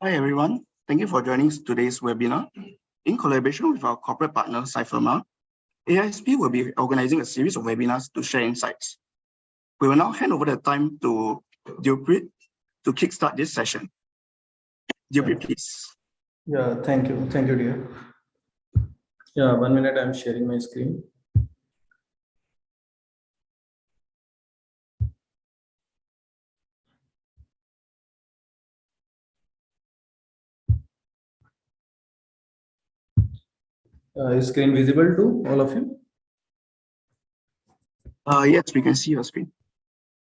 Hi everyone, thank you for joining today's webinar. In collaboration with our corporate partner, Cypherma, AISP will be organizing a series of webinars to share insights. We will now hand over the time to Dilpreet to kickstart this session. Dilpreet, please. Yeah, thank you, dear. Yeah, 1 minute, I'm sharing my screen. Is screen visible to all of you? Yes, we can see your screen.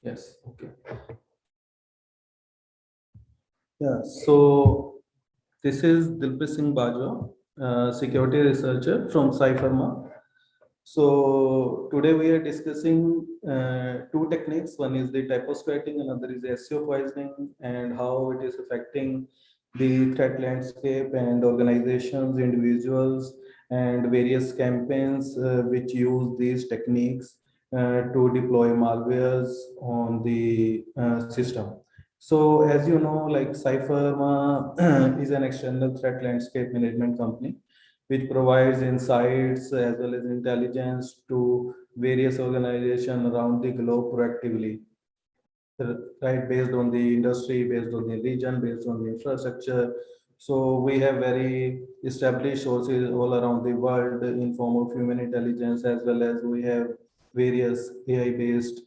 Yes, okay. Yeah, so this is Dilpreet Singh Bajwa, security researcher from Cypherma. So today we are discussing two techniques. One is the typosquatting, another is SEO poisoning, and how it is affecting the threat landscape and organizations, individuals, and various campaigns which use these techniques to deploy malwares on the system. So as you know, like Cypherma is an external threat landscape management company which provides insights as well as intelligence to various organizations around the globe proactively, right? Based on the industry, based on the region, based on the infrastructure. So we have very established sources all around the world in form of human intelligence, as well as we have various AI-based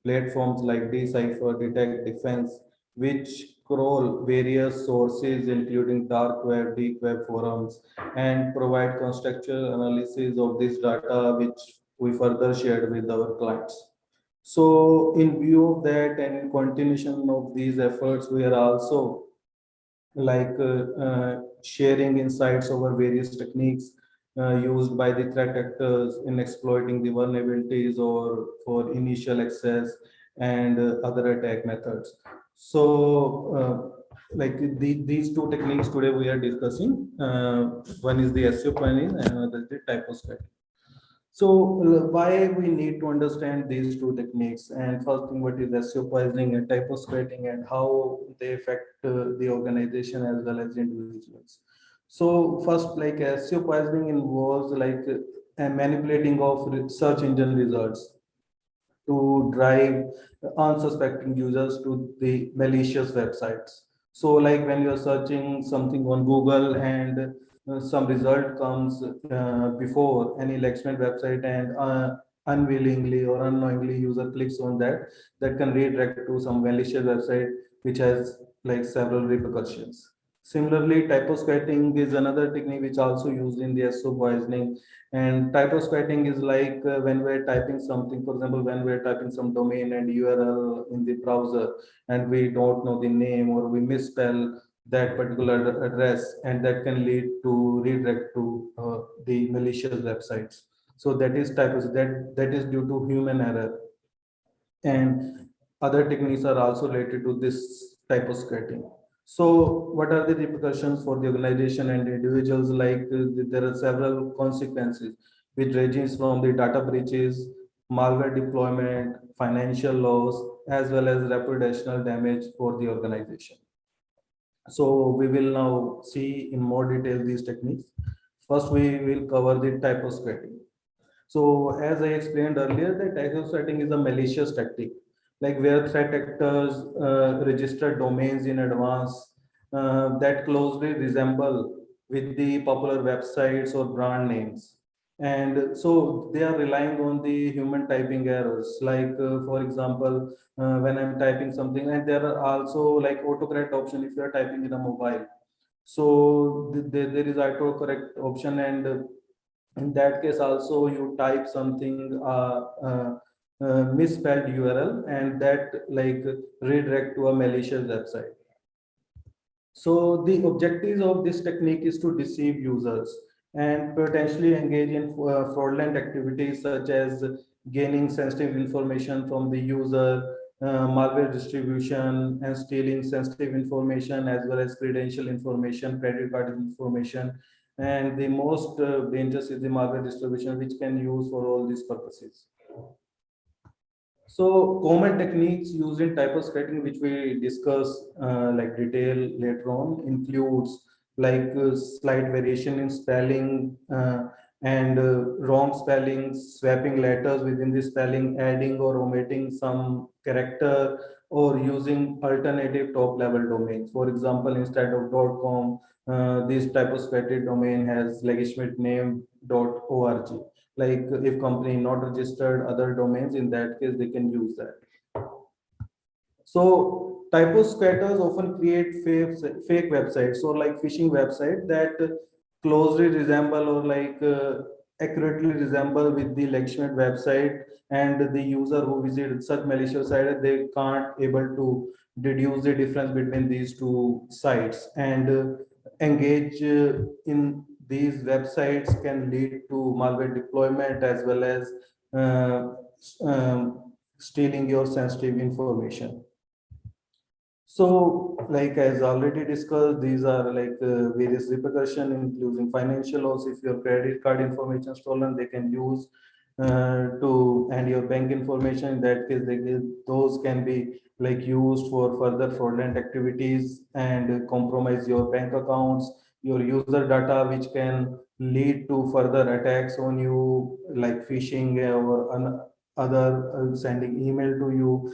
platforms like Decipher, Detect, Defense, which crawl various sources, including dark web, deep web forums, and provide contextual analysis of this data, which we further shared with our clients. So in view of that and in continuation of these efforts, we are also sharing insights over various techniques used by the threat actors in exploiting the vulnerabilities or for initial access and other attack methods. So these two techniques today we are discussing. One is the SEO planning and another is the typosquatting. So why we need to understand these two techniques, and first thing, what is SEO poisoning and typosquatting and how they affect the organization as well as individuals. So first, like SEO poisoning involves manipulating of search engine results to drive unsuspecting users to the malicious websites. So like when you're searching something on Google and some result comes before any legitimate website, and unwillingly or unknowingly user clicks on that, that can redirect to some malicious website which has like several repercussions. Similarly, typosquatting is another technique which also used in the SEO poisoning. And typosquatting is like when we're typing something, for example, when we're typing some domain and URL in the browser, and we don't know the name or we misspell that particular address, and that can lead to redirect to the malicious websites. So that is that is due to human error. And other techniques are also related to this typosquatting. So what are the repercussions for the organization and individuals? There are several consequences which ranges from the data breaches, malware deployment, financial loss, as well as reputational damage for the organization. So we will now see in more detail these techniques. First, we will cover the typosquatting. So as I explained earlier, the typosquatting is a malicious tactic, like where threat actors register domains in advance that closely resemble with the popular websites or brand names. And so they are relying on the human typing errors. For example, when I'm typing something, and there are also like autocorrect option if you are typing in a mobile. So there is autocorrect option, and in that case also you type something misspelled URL, and that like redirect to a malicious website. So the objectives of this technique is to deceive users and potentially engage in fraudulent activities such as gaining sensitive information from the user, malware distribution, and stealing sensitive information as well as credential information, credit card information. And the most dangerous is the malware distribution, which can use for all these purposes. So common techniques used in typosquatting, which we discuss like detail later on, includes like slight variation in spelling and wrong spelling, swapping letters within the spelling, adding or omitting some character, or using alternative top level domains. For example, instead of .com, this typosquatted domain has legitimate name .org. Like if company not registered other domains, in that case they can use that. So typo squatters often create fake websites or like phishing website that closely resemble or like accurately resemble with the legitimate website, and the user who visit such malicious site, they can't able to deduce the difference between these two sites, and engage in these websites can lead to malware deployment as well as uh, stealing your sensitive information. So, like as already discussed, these are like various repercussions, including financial loss. If your credit card information stolen, they can use and your bank information. In that case, those can be like used for further fraudulent activities and compromise your bank accounts, your user data, which can lead to further attacks on you, like phishing or other sending email to you,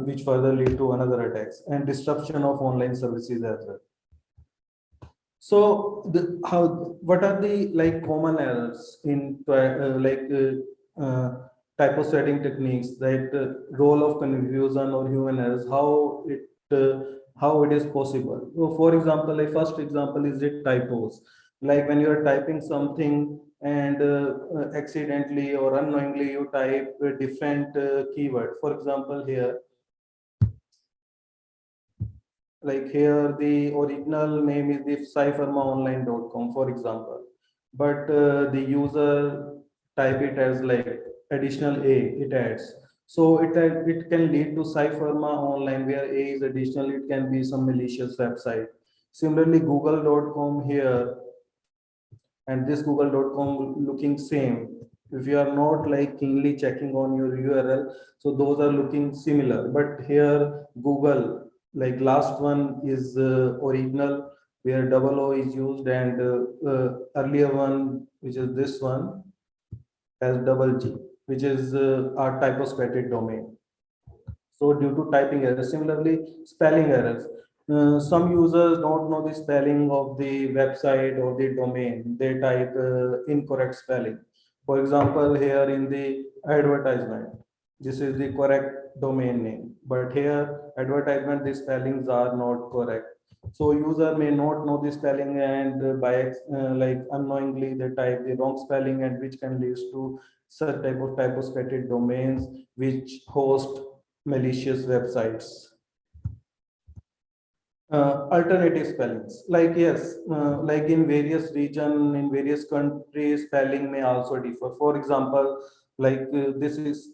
which further lead to another attacks and disruption of online services as well. So what are the like common errors in typosetting techniques, that role of confusion or human errors, uh, how it is possible. So for example, like first example is the typos. Like when you are typing something and accidentally or unknowingly you type a different keyword. For example, here, like here the original name is the cyphermaonline.com, for example, but the user type it as like additional a, it adds, so it can lead to cypherma online, where a is additional, it can be some malicious website. Similarly, google.com here and this google.com looking same. If you are not like keenly checking on your url, so those are looking similar, but here google, like last one is original, where double o is used, and earlier one, which is this one, has double g, which is our typosquatted domain. So due to typing errors, similarly spelling errors. Some users don't know the spelling of the website or the domain. They type incorrect spelling. For example, here in the advertisement, this is the correct domain name, but here advertisement, the spellings are not correct. So user may not know the spelling, and like unknowingly they type the wrong spelling, and which can lead to such type of typosquatted domains which host malicious websites. Alternative spellings, like yes, like in various region, in various countries, spelling may also differ. For example, like this is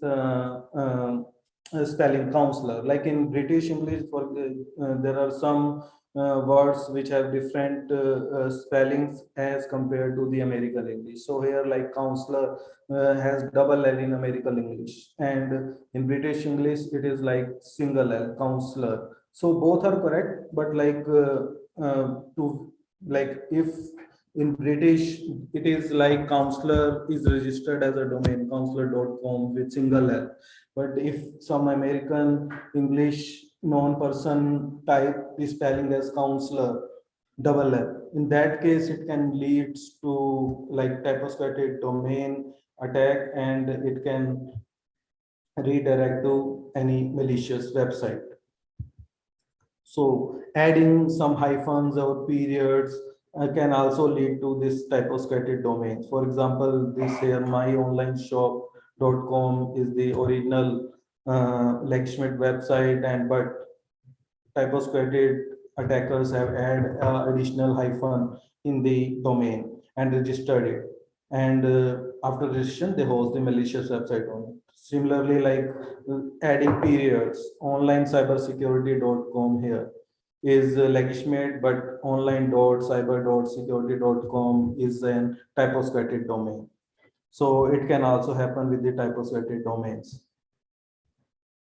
spelling counselor. Like in British English, there are some words which have different spellings as compared to the American English. So here, like counselor has double L in American English, and in British English it is like single L, counselor. So both are correct, but like to like if in British it is like counselor is registered as a domain, counselor.com with single L. But if some American English non-person type the spelling as counselor double L, in that case it can lead to like typosquatted domain attack, and it can redirect to any malicious website. So adding some hyphens or periods can also lead to this typosquatted domains. For example, this here myonlineshop.com is the original legitimate website, and but typosquatted attackers have added additional hyphen in the domain and registered it. And after registration, they host the malicious website on it. Similarly, like adding periods, onlinecybersecurity.com here is legitimate, but online.cyber.security.com is an typosquatted domain. So it can also happen with the typosquatted domains.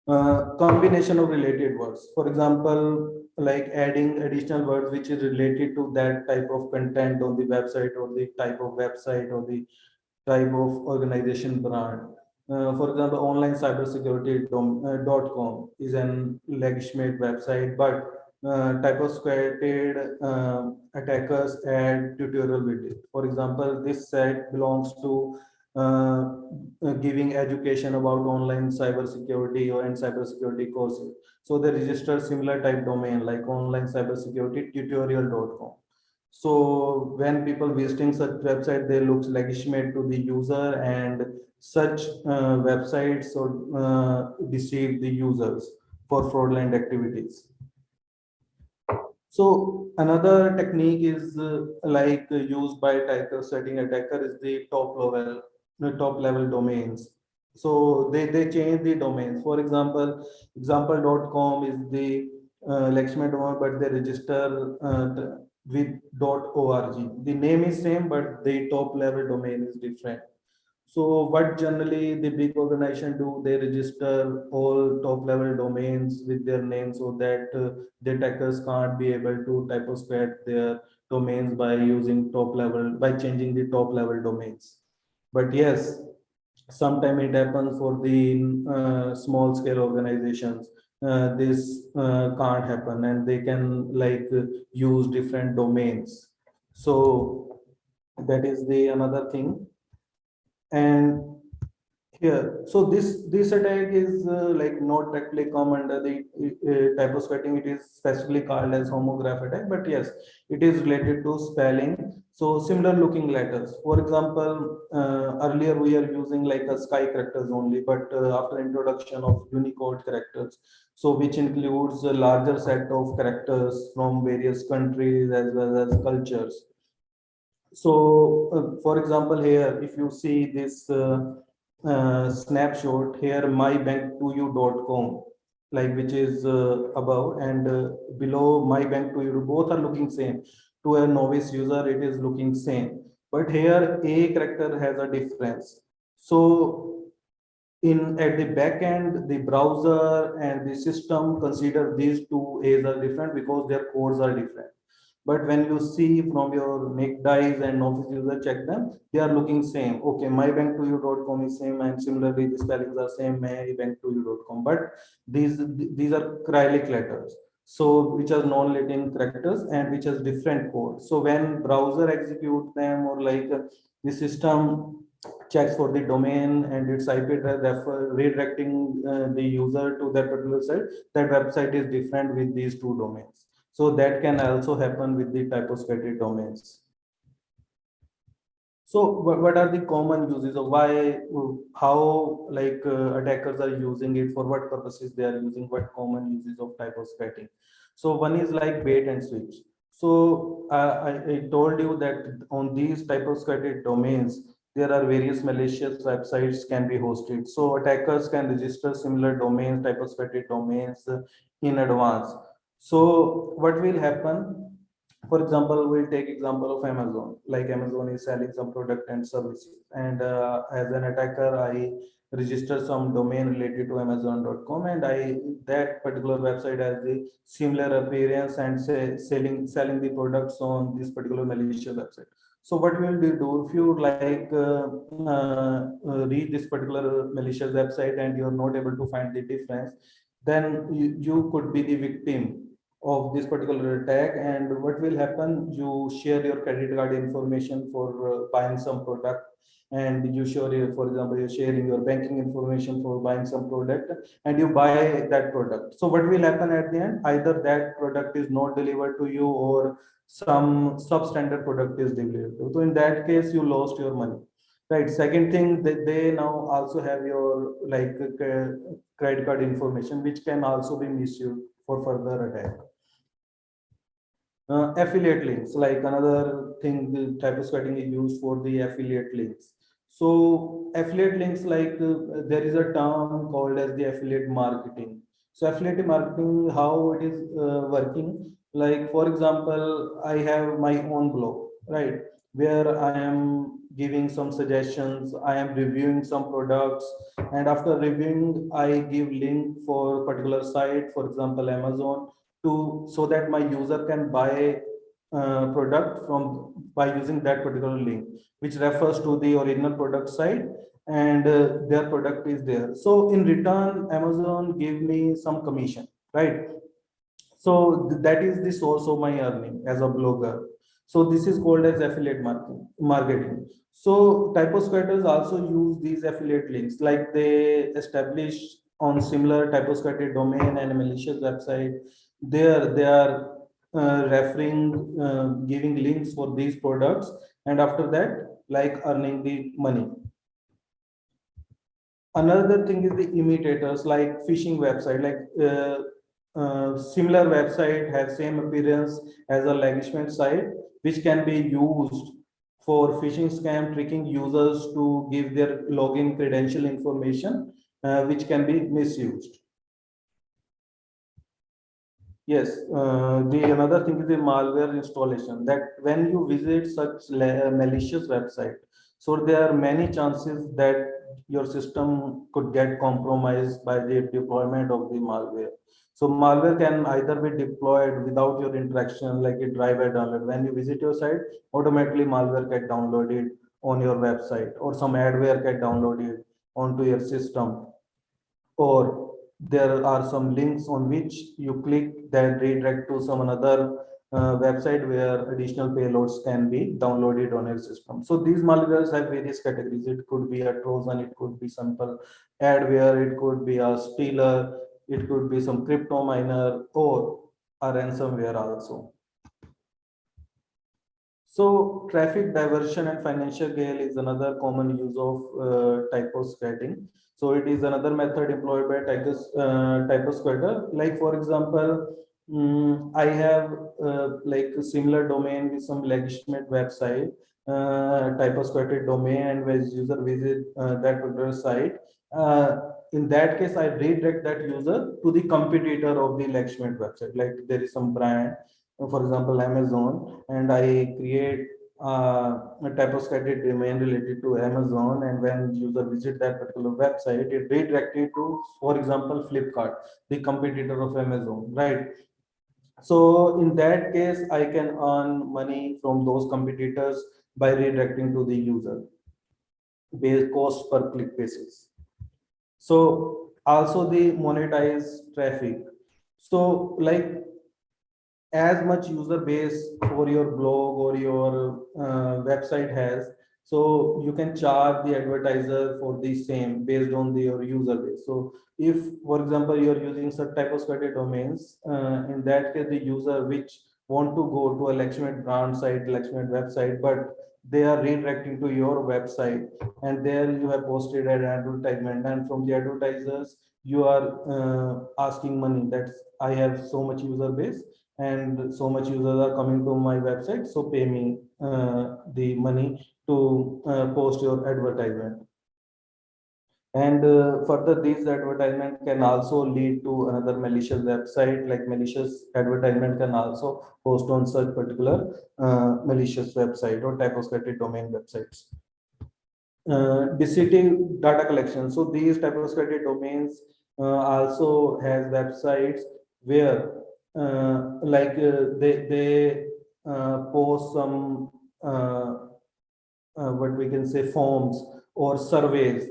Combination of related words. For example, like adding additional words which is related to that type of content on the website, or the type of website, or the type of organization brand. For example, online cybersecurity.com is an legitimate website, but typosquatted attackers add tutorial videos. For example, this site belongs to uh, giving education about online cybersecurity or and cybersecurity courses. So they register similar type domain like online cybersecurity tutorial.com. So when people visiting such website, they look legitimate to the user, and such websites or deceive the users for fraudulent activities. So another technique is used by attacker setting attacker is the top level domains. So they change the domains. For example, example.com is the legitimate domain, but they register with .org. The name is same, but the top level domain is different. So what generally the big organization do, they register all top level domains with their name, so that the attackers can't be able to typosquat their domains by using top level, by changing the top level domains. But yes, sometimes it happens for the small scale organizations. This can't happen, and they can use different domains. So that is the another thing. And here, so this attack is not directly come under the typosquatting. It is specifically called as homograph attack, but yes, it is related to spelling. So similar looking letters. For example, earlier we are using like a sky characters only, but after introduction of Unicode characters, so which includes a larger set of characters from various countries as well as cultures. So, for example, here, if you see this snapshot here, mybank2you.com, like which is above, and below mybank2you, both are looking same. To a novice user, it is looking same. But here, a character has a difference. So, in at the back end, the browser and the system consider these two A's are different because their codes are different. But when you see from your make dice and office user check them, they are looking same. Okay, mybank2you.com is same, and similarly the spellings are same, mybank2you.com. But these are cyrillic letters, so which are non-Latin characters and which has different code. So when browser execute them, or the system checks for the domain and its IP address, redirecting the user to that particular site, that website is different with these two domains. So that can also happen with the typosquatted domains. So what are the common uses of why, how attackers are using it, for what purposes they are using, what common uses of typosquatting? So one is like bait and switch. So I told you that on these typosquatted domains, there are various malicious websites can be hosted. So attackers can register similar domains, typosquatted domains in advance. So what will happen? For example, we'll take example of Amazon. Like Amazon is selling some product and services, and as an attacker, I register some domain related to amazon.com, and I that particular website has the similar appearance, and say selling the products on this particular malicious website. So what will you do if you read this particular malicious website and you're not able to find the difference? Then you could be the victim of this particular attack. And what will happen, you share your credit card information for buying some product, and you share your, for example, you're sharing your banking information for buying some product, and you buy that product. So what will happen at the end, either that product is not delivered to you, or some substandard product is delivered to you. So in that case, you lost your money, right? Second thing, that they now also have your credit card information, which can also be misused for further attack. Affiliate links, like another thing, the typosquatting is used for the affiliate links. So affiliate links, there is a term called as the affiliate marketing. So affiliate marketing, how it is working, like for example, I have my own blog, right? where I am giving some suggestions, I am reviewing some products, and after reviewing, I give link for particular site, for example, Amazon, to so that my user can buy product from by using that particular link, which refers to the original product site, and their product is there. So in return, Amazon give me some commission, right? So that is the source of my earning as a blogger. So this is called as affiliate marketing. So typosquatters also use these affiliate links, like they establish on similar typosquatted domain and malicious website. There they are referring, giving links for these products, and after that, like earning the money. Another thing is the imitators, like phishing website, like similar website has same appearance as a legitimate site, which can be used for phishing scam, tricking users to give their login credential information, which can be misused. Yes, the another thing is the malware installation, that when you visit such malicious website, so there are many chances that your system could get compromised by the deployment of the malware. So malware can either be deployed without your interaction, like a driver download. When you visit your site, automatically malware get downloaded on your website, or some adware get downloaded onto your system, or there are some links on which you click that redirect to some another website where additional payloads can be downloaded on your system. So these malwares have various categories. It could be a Trojan, it could be simple adware, it could be a stealer, it could be some crypto miner, or a ransomware also. So traffic diversion and financial gain is another common use of typosquatting. So it is another method employed by typosquatter. Like for example, I have like a similar domain with some legitimate website, typosquatted domain, and when user visit that particular site, in that case, I redirect that user to the competitor of the legitimate website. Like there is some brand, for example, Amazon, and I create a typosquatted domain related to Amazon, and when user visit that particular website, it redirected to, for example, Flipkart, the competitor of Amazon, right? So in that case, I can earn money from those competitors by redirecting to the user based cost per click basis. So also the monetize traffic. So like as much user base for your blog or your website has, so you can charge the advertiser for the same based on your user base. So if for example you're using some type of squatted domains, in that case the user which want to go to a legitimate brand site, legitimate website, but they are redirecting to your website, and there you have posted an advertisement, and from the advertisers you are asking money, that I have so much user base and so much users are coming to my website, so pay me the money to post your advertisement. And further, these advertisement can also lead to another malicious website, like malicious advertisement can also post on such particular malicious website or typosquatted domain websites. Deceiving data collection. So these typosquatted domains also has websites where they post some what we can say forms or surveys,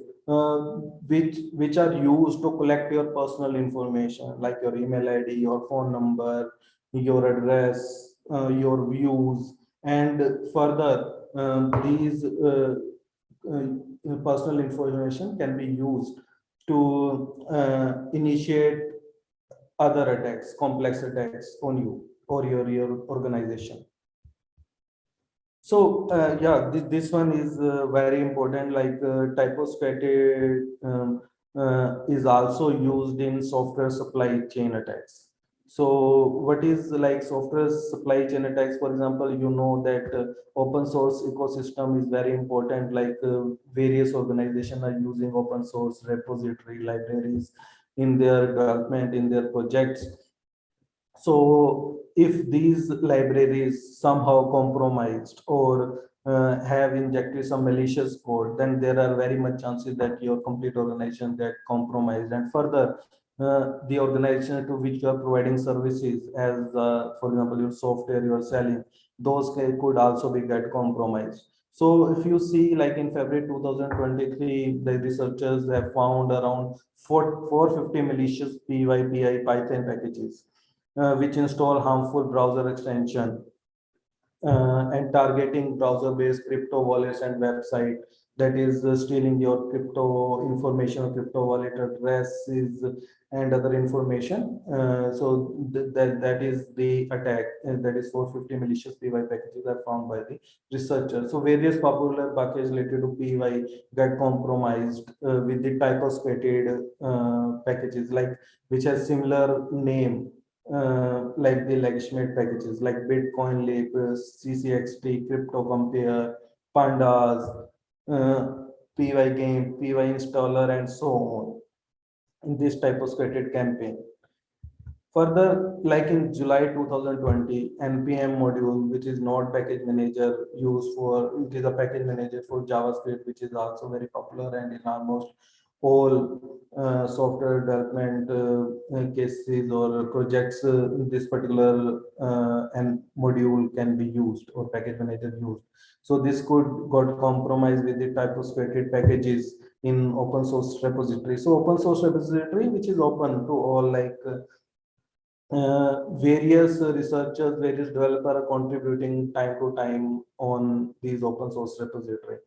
which are used to collect your personal information, like your email ID, your phone number, your address, your views, and further these personal information can be used to initiate other attacks, complex attacks on you or your organization. So yeah, this one is very important. Like typosquatted is also used in software supply chain attacks. So what is like software supply chain attacks? For example, you know that open source ecosystem is very important. Like various organizations are using open source repository libraries in their development, in their projects. So if these libraries somehow compromised, or have injected some malicious code, then there are very much chances that your complete organization get compromised. And further, the organization to which you are providing services, as for example your software you are selling, those could also be get compromised. So if you see, like in February 2023, the researchers have found around 450 malicious PyPI Python packages, which install harmful browser extension and targeting browser-based crypto wallets and website, that is stealing your crypto information or crypto wallet addresses and other information. So that is the attack. That is 450 malicious PY packages are found by the researchers. So various popular packages related to PY get compromised with the typosquatted packages, like which has similar name, like the legitimate packages like Bitcoin Leap, CCXT, Crypto Compare, Pandas, PY Game, PY Installer, and so on in this type of scripted campaign. Further, like in July 2020, NPM module, which is Node Package Manager, used for, it is a package manager for JavaScript, which is also very popular and in almost all software development cases or projects, this particular and module can be used or package manager used. So this could got compromised with the type of scripted packages in open source repository. So open source repository, which is open to all, like various researchers, various developers are contributing time to time on these open source repository.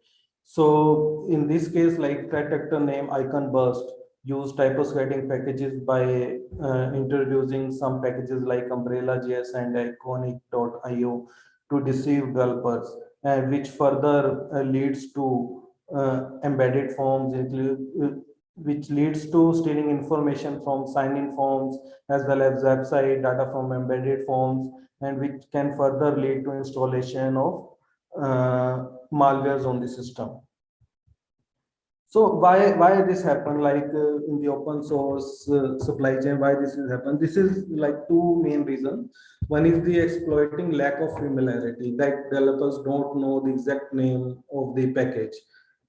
So in this case, like threat actor name Icon Burst use typosquatting packages by introducing some packages like Umbrella.js and Iconic.io to deceive developers, which further leads to embedded forms, which leads to stealing information from sign-in forms as well as website data from embedded forms, and which can further lead to installation of malwares on the system. So why this happened, like in the open source supply chain, why this is happened? This is like two main reasons. One is the exploiting lack of familiarity, that developers don't know the exact name of the package,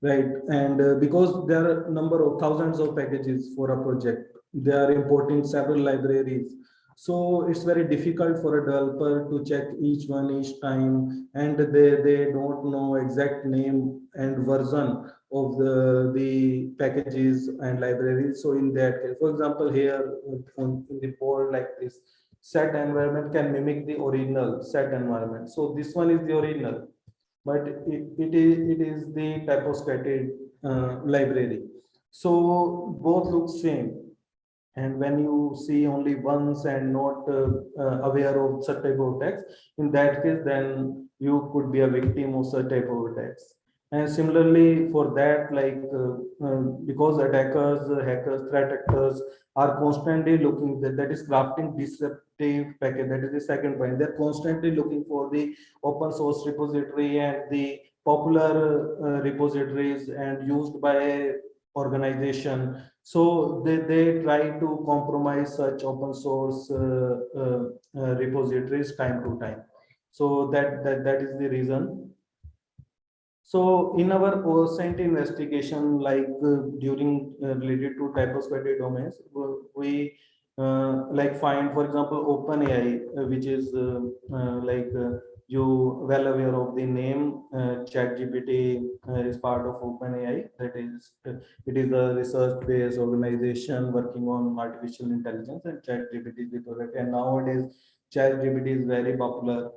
right? And because there are a number of thousands of packages for a project, they are importing several libraries. So it's very difficult for a developer to check each one each time, and they don't know exact name and version of the packages and libraries. So in that case, for example, here in the board like this, set environment can mimic the original set environment. So this one is the original, but it is the typosquatted library. So both look same. And when you see only once and not aware of such type of attacks, in that case, then you could be a victim of such type of attacks. And similarly for that, like because attackers, hackers, threat actors are constantly looking, that is crafting disruptive package. That is the second point. They're constantly looking for the open source repository and the popular repositories and used by organization. So they try to compromise such open source repositories time to time. So that is the reason. So in our OSINT investigation, like during related to typosquatted domains, we like find, for example, OpenAI, which is you well aware of the name. ChatGPT is part of OpenAI. That is, it is a research-based organization working on artificial intelligence, and ChatGPT is the product. And nowadays, ChatGPT is very popular.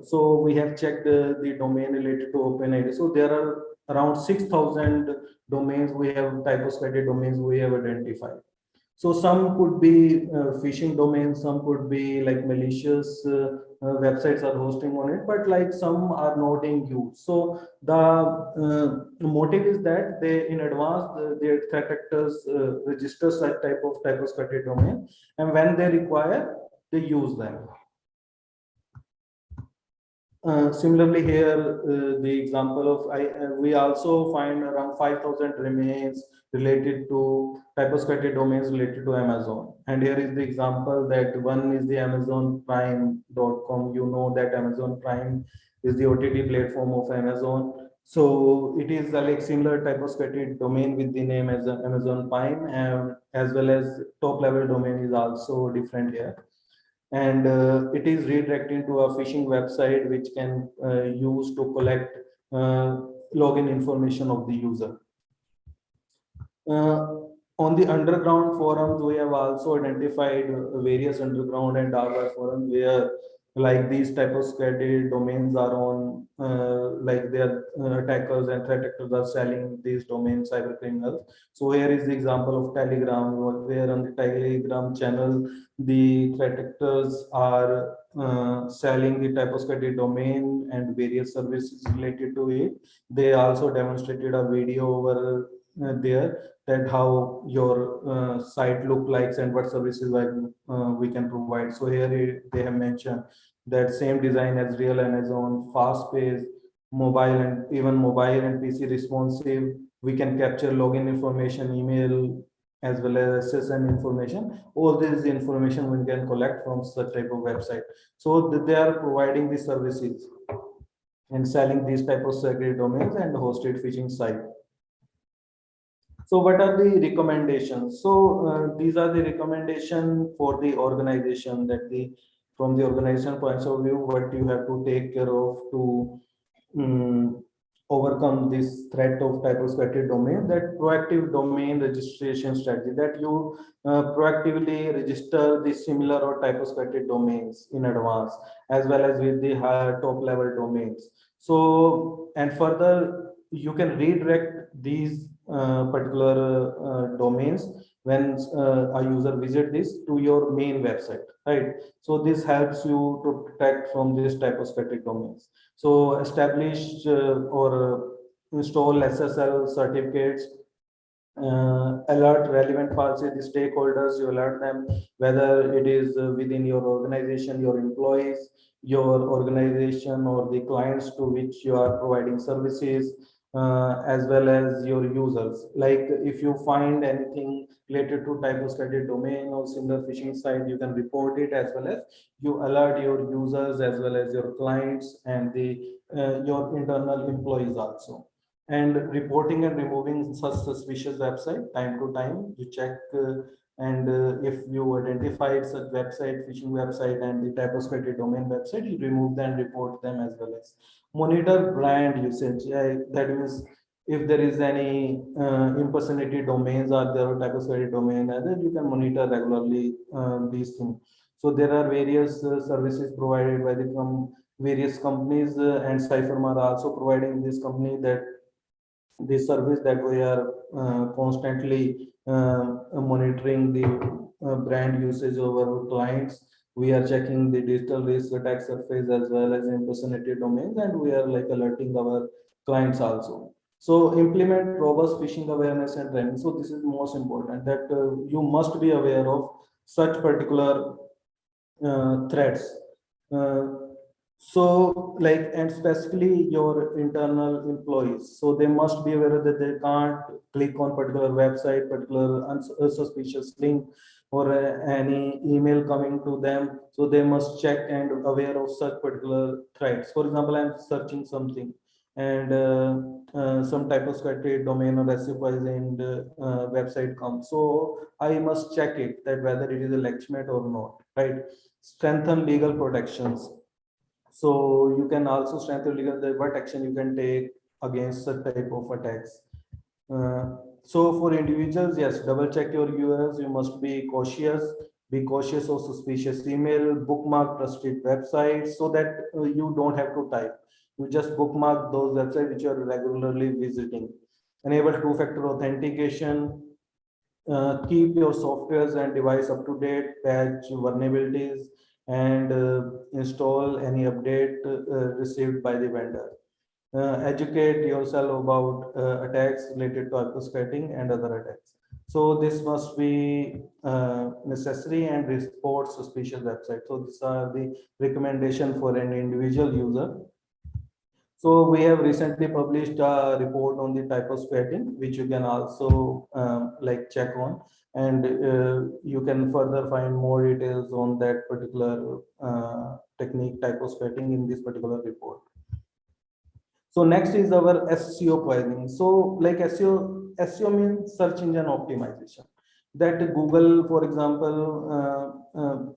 So we have checked the domain related to OpenID. So there are around 6,000 domains we have, typosquatted domains we have identified. So some could be phishing domains, some could be like malicious websites are hosting on it, but like some are not in use. So the motive is that they in advance, their threat actors register such type of typosquatted domain, and when they require, they use them. Similarly here, the example of we also find around 5,000 remains related to typosquatted domains related to Amazon. And here is the example that one is the Amazon Prime.com. You know that Amazon Prime is the OTT platform of Amazon. So it is like similar Typosquatting domain with the name as Amazon Prime, and as well as top level domain is also different here. And it is redirecting to a phishing website which can use to collect uh, login information of the user. Uh, on the underground forums, we have also identified various underground and dark web forums where like these type of squatted domains are on, like their attackers and threat actors are selling these domains, cyber criminals. So here is the example of Telegram, where on the Telegram channel, the threat actors are selling the type of squatted domain and various services related to it. They also demonstrated a video over there that how your site look likes and what services we can provide. So here they have mentioned that same design as real Amazon, fast paced, mobile and even mobile and PC responsive. We can capture login information, email, as well as SSN information. All this information we can collect from such type of website. So they are providing these services and selling these type of secret domains and hosted phishing site. So what are the recommendations? So these are the recommendation for the organization, that the from the organization points of view, what you have to take care of to overcome this threat of typosquatted domain. That proactive domain registration strategy, that you proactively register the similar or typosquatted domains in advance, as well as with the higher top level domains. So and further, you can redirect these particular domains when a user visit this to your main website, right? So this helps you to protect from this type of static domains. So establish or install SSL certificates, alert relevant parties, the stakeholders, you alert them whether it is within your organization, your employees, your organization, or the clients to which you are providing services, as well as your users. Like if you find anything related to typosquatted domain or similar phishing site, you can report it, as well as you alert your users as well as your clients and the your internal employees also. And reporting and removing such suspicious website time to time, you check and if you identified such website, phishing website, and the typosquatted domain website, you remove them, report them, as well as monitor brand usage. That means if there is any impersonated domains or there are typosquatted domain, then you can monitor regularly these things. So there are various services provided by the various companies, and Cypherma are also providing this company that this service, that we are constantly monitoring the brand usage of our clients. We are checking the digital risk attack surface as well as impersonated domains, and we are like alerting our clients also. So implement robust phishing awareness and training. So this is most important, that you must be aware of such particular threats. Uh, so like, and specifically your internal employees, so they must be aware that they can't click on particular website, particular suspicious link, or any email coming to them. So they must check and aware of such particular threats. For example, I'm searching something, and some type of scripted domain or SQL website comes, so I must check it, that whether it is a legitimate or not, right? Strengthen legal protections. So you can also strengthen legal, what action you can take against such type of attacks. So for individuals, yes, double check your URLs. You must be cautious. Be cautious of suspicious email. Bookmark trusted websites so that you don't have to type. You just bookmark those websites which you are regularly visiting. Enable two-factor authentication. Keep your softwares and device up to date. Patch vulnerabilities and install any update received by the vendor. Educate yourself about attacks related to typosquatting and other attacks. So this must be necessary, and report suspicious website. So these are the recommendation for an individual user. So we have recently published a report on the typosquatting, which you can also like check on, and you can further find more details on that particular technique, typosquatting, in this particular report. So next is our SEO poisoning. So like SEO means search engine optimization. That Google, for example,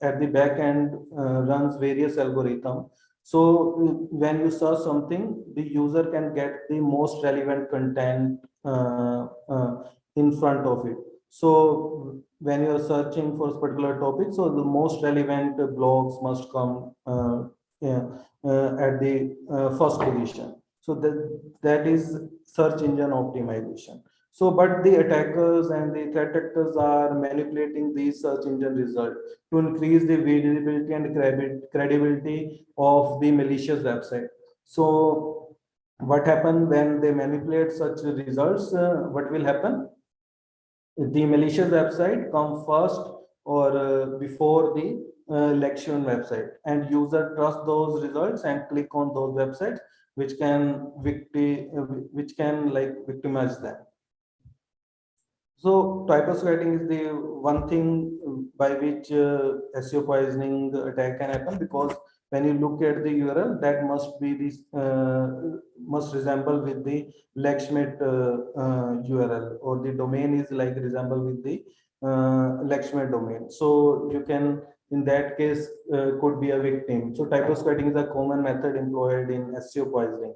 at the back end runs various algorithms. So when you search something, the user can get the most relevant content in front of it. So when you are searching for a particular topic, so the most relevant blogs must come yeah, at the first position. So that is search engine optimization. So, but the attackers and the threat actors are manipulating these search engine results to increase the visibility and credibility of the malicious website. So, what happens when they manipulate such results? What will happen? The malicious website come first or before the election website, and user trust those results and click on those websites which can like victimize them. So typosquatting is the one thing by which SEO poisoning attack can happen, because when you look at the URL, that must be this must resemble with the Lakshmit URL, or the domain is like resemble with the Lakshmit domain. So you can, in that case, could be a victim. So typosquatting is a common method employed in SEO poisoning.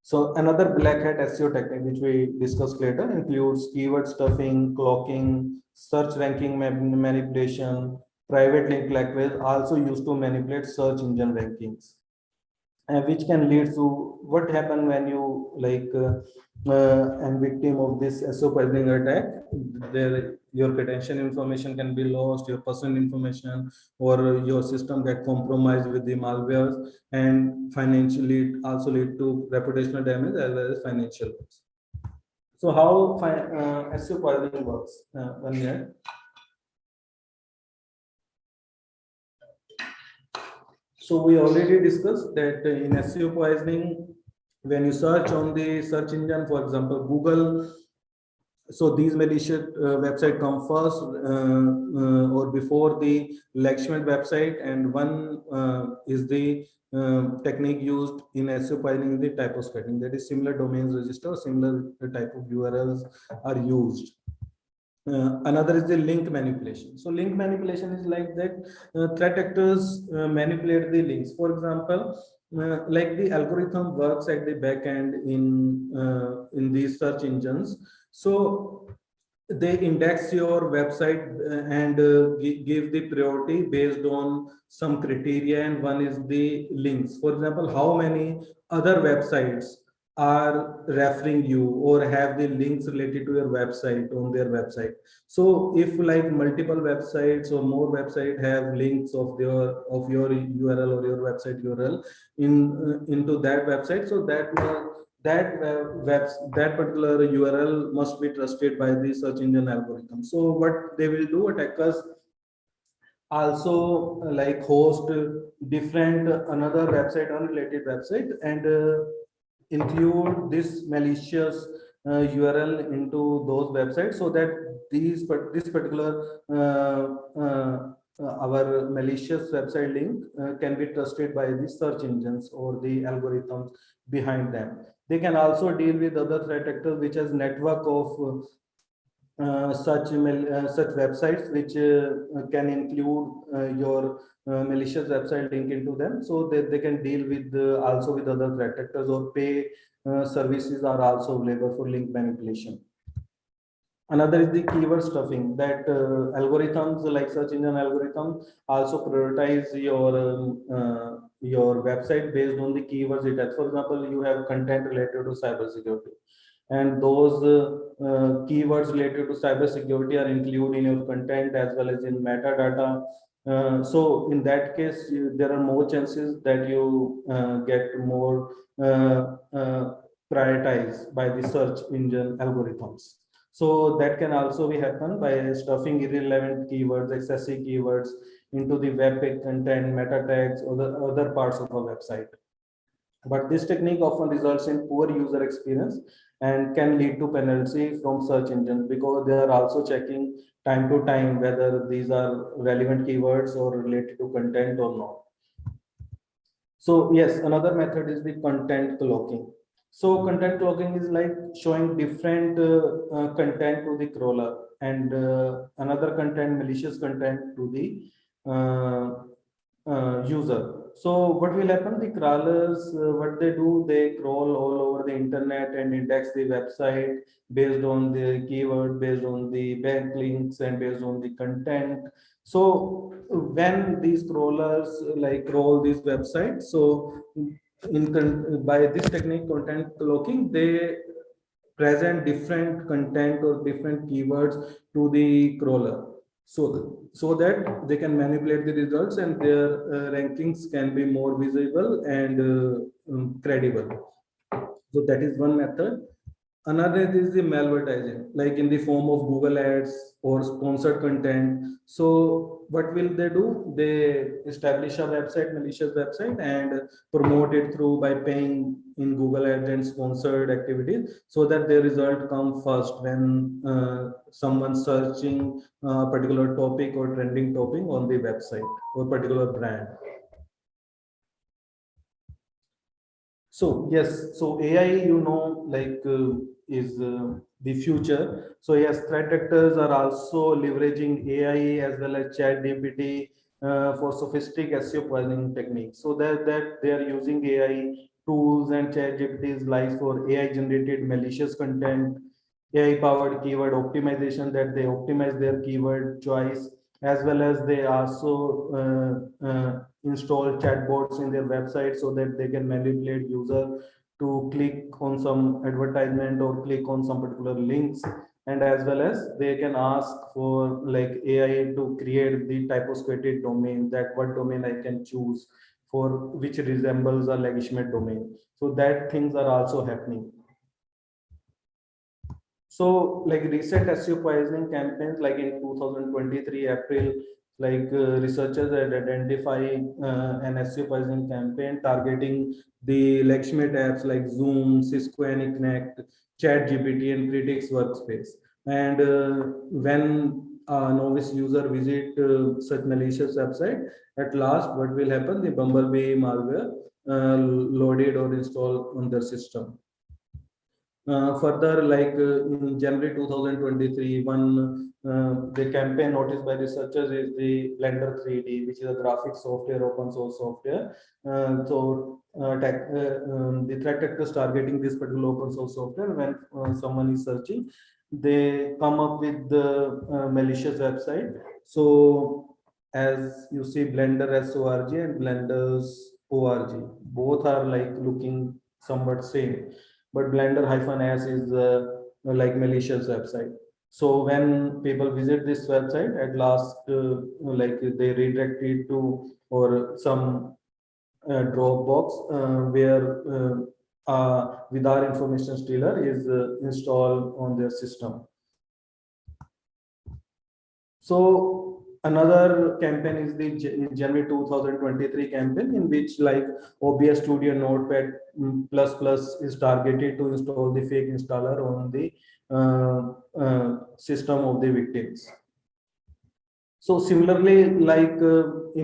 So another black hat SEO technique which we discussed later includes keyword stuffing, clocking, search ranking manipulation, private link blackmail, also used to manipulate search engine rankings, and which can lead to what happen when you like and victim of this SEO poisoning attack. There, your credential information can be lost, your personal information, or your system get compromised with the malwares, and financially also lead to reputational damage as well as financial loss. So how SEO poisoning works? One minute. So we already discussed that in SEO poisoning, when you search on the search engine, for example, Google, so these malicious website come first or before the Lakshman website, and one is the technique used in SEO poisoning, the typosquatting. That is similar domains register, similar type of URLs are used. Another is the link manipulation. So link manipulation is like that threat actors manipulate the links. For example, like the algorithm works at the back end in these search engines. So they index your website and give the priority based on some criteria, and one is the links. For example, how many other websites are referring you or have the links related to your website on their website. So if like multiple websites or more website have links of your URL or your website URL into that website, so that particular URL must be trusted by the search engine algorithm. So what they will do, attackers also like host different another website, unrelated website, and include this malicious URL into those websites, so that this particular our malicious website link can be trusted by the search engines or the algorithms behind them. They can also deal with other threat actors which has network of such websites which can include your malicious website link into them, so that they can deal with also with other threat actors, or pay services are also available for link manipulation. Another is the keyword stuffing, that algorithms like search engine algorithms also prioritize your website based on the keywords it has. For example, you have content related to cybersecurity, and those keywords related to cybersecurity are included in your content as well as in metadata. So in that case, there are more chances that you get more prioritized by the search engine algorithms. So that can also be happen by stuffing irrelevant keywords, excessive keywords into the web page content, meta tags, or the other parts of a website. But this technique often results in poor user experience and can lead to penalty from search engines, because they are also checking time to time whether these are relevant keywords or related to content or not. So yes, another method is the content cloaking. So content cloaking is like showing different content to the crawler, and another content, malicious content, to the user. So what will happen? The crawlers, what they do, they crawl all over the internet and index the website based on the keyword, based on the backlinks, and based on the content. So when these crawlers like crawl these websites, so by this technique, content cloaking, they present different content or different keywords to the crawler, so that they can manipulate the results, and their rankings can be more visible and credible. So that is one method. Another is the malvertising, like in the form of Google ads or sponsored content. So what will they do? They establish a website, malicious website, and promote it through by paying in Google ads and sponsored activities, so that their result come first when someone searching a particular topic or trending topic on the website or particular brand. So yes, so AI, is the future. So yes, threat actors are also leveraging AI as well as ChatGPT for sophisticated SEO poisoning techniques. So that they are using AI tools and ChatGPT is like for AI generated malicious content, AI powered keyword optimization, that they optimize their keyword choice, as well as they also install chatbots in their website so that they can manipulate user to click on some advertisement or click on some particular links, and as well as they can ask for like AI to create the typosquatted domain, that what domain I can choose for which resembles a legitimate domain. So that things are also happening. So, like recent SEO poisoning campaigns, like in 2023 April, researchers had identified an SEO poisoning campaign targeting the legitimate apps like Zoom, Cisco AnyConnect, ChatGPT, and Critics Workspace. And when a novice user visit such malicious website, at last, what will happen? The Bumblebee malware loaded or installed on their system. Further, in January 2023, one the campaign noticed by researchers is the Blender 3D, which is a graphic software, open source software. The threat actors targeting this particular open source software, when someone is searching, they come up with the malicious website. So as you see, Blender SORG and Blender's ORG, both are like looking somewhat same, but blender-s is like malicious website. So when people visit this website, at last they redirect it to or some Dropbox where with our information stealer is installed on their system. So another campaign is the January 2023 campaign, in which like OBS Studio Notepad plus plus is targeted to install the fake installer on the system of the victims. So similarly, in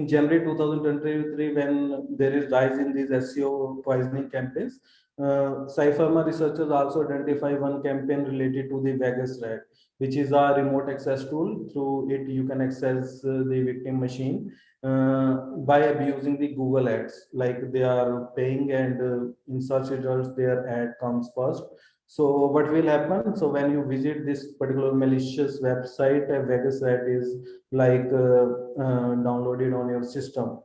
January 2023, when there is rise in these SEO poisoning campaigns, Cypherma researchers also identify one campaign related to the Vegas Rat, which is a remote access tool. Through it, you can access the victim machine by abusing the Google ads. Like they are paying, and in search results, their ad comes first. So what will happen? So when you visit this particular malicious website, a Vegas Rat is downloaded on your system.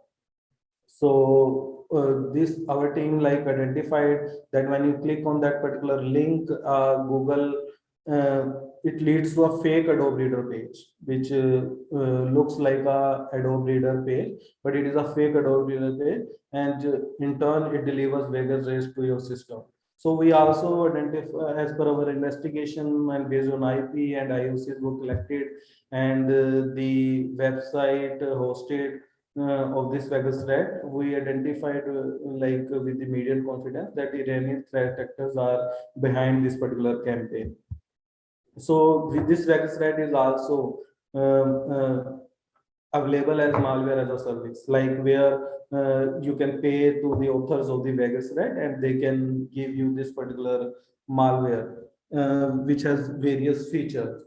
So this our team identified that when you click on that particular link, Google it leads to a fake Adobe Reader page, which looks like a Adobe Reader page, but it is a fake Adobe Reader page, and in turn it delivers Vegas race to your system. So we also identify, as per our investigation and based on IP and IOCs were collected, and the website hosted of this Vegas Rat, we identified with the median confidence that Iranian threat actors are behind this particular campaign. So with this Vegas Rat is also um, uh, available as malware as a service, like where you can pay to the authors of the Vegas Red and they can give you this particular malware, which has various features.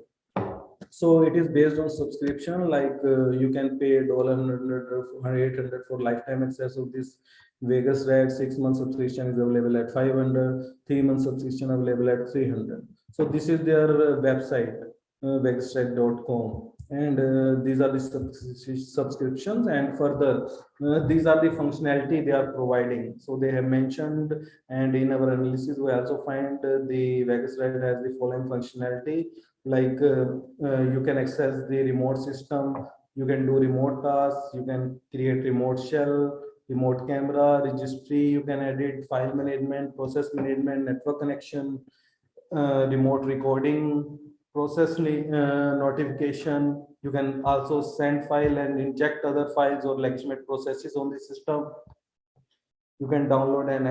So it is based on subscription, like you can pay $800 for lifetime access of this Vegas Red. 6 months subscription is available at 500, 3 months subscription available at 300. So this is their website, vegasred.com, and these are the subscriptions, and further these are the functionality they are providing. So they have mentioned, and in our analysis we also find the Vegas Red has the following functionality, like you can access the remote system, you can do remote tasks, you can create remote shell, remote camera, registry, you can edit file management, process management, network connection, remote recording, process notification. You can also send file and inject other files or legitimate processes on the system. You can download and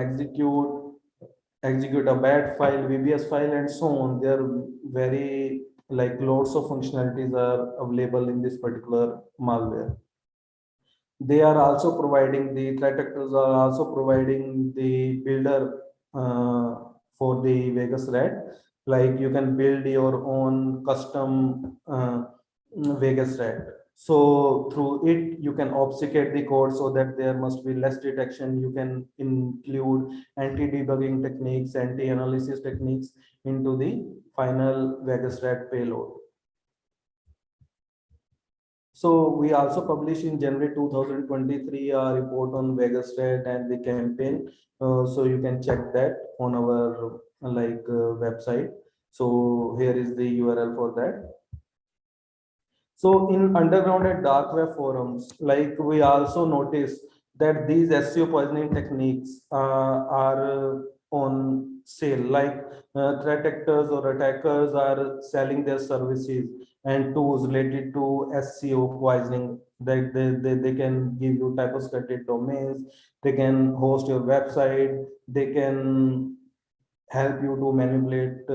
execute a bad file, VBS file, and so on. There are very, like, lots of functionalities are available in this particular malware. They are also providing, the threat actors are also providing the builder for the Vegas Red. Like you can build your own custom Vegas Red. So through it, you can obfuscate the code so that there must be less detection. You can include anti-debugging techniques, anti-analysis techniques into the final Vegas Red payload. So we also published in January 2023 a report on Vegas Red and the campaign. So you can check that on our website. So here is the URL for that. So in underground and dark web forums, like we also notice that these SEO poisoning techniques are on sale. Like threat actors or attackers are selling their services and tools related to SEO poisoning. They can give you typosquatted domains, they can host your website, they can help you to manipulate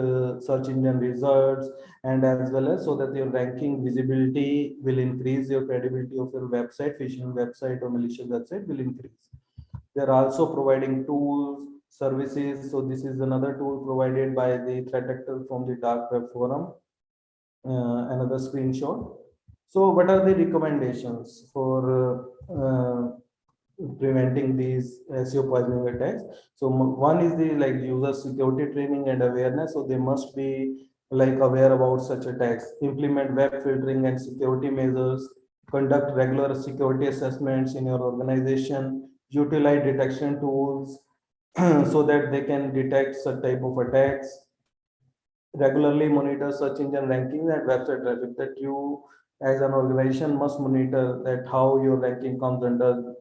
search engine results, and as well as so that your ranking visibility will increase, your credibility of your website, phishing website or malicious website will increase. They're also providing tools, services. So this is another tool provided by the threat actor from the dark web forum. Another screenshot. So what are the recommendations for preventing these SEO poisoning attacks? So one is the user security training and awareness. So they must be aware about such attacks, implement web filtering and security measures, conduct regular security assessments in your organization, utilize detection tools so that they can detect such type of attacks, regularly monitor search engine rankings and website traffic. That you as an organization must monitor that how your ranking comes under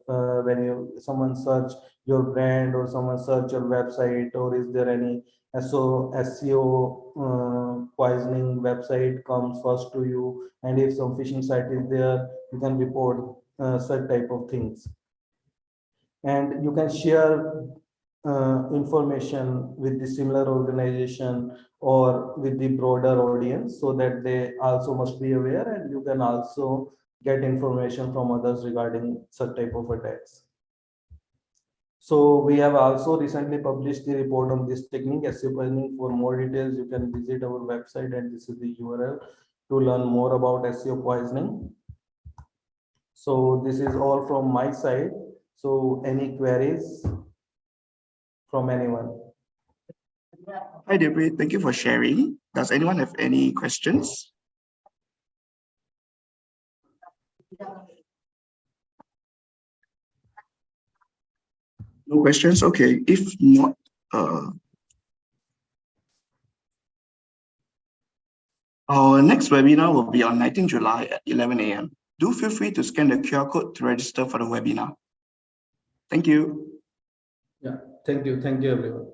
when someone search your brand or someone search your website, or is there any SEO poisoning website comes first to you, and if some phishing site is there, you can report such type of things. And you can share information with the similar organization or with the broader audience so that they also must be aware, and you can also get information from others regarding such type of attacks. So we have also recently published the report on this technique, SEO poisoning. For more details, you can visit our website, and this is the URL to learn more about SEO poisoning. So this is all from my side. So any queries from anyone? Hi, Debray. Thank you for sharing. Does anyone have any questions? No questions? Okay. If not, our next webinar will be on 19 July at 11 a.m. Do feel free to scan the QR code to register for the webinar. Thank you. Yeah, thank you. Thank you, everyone.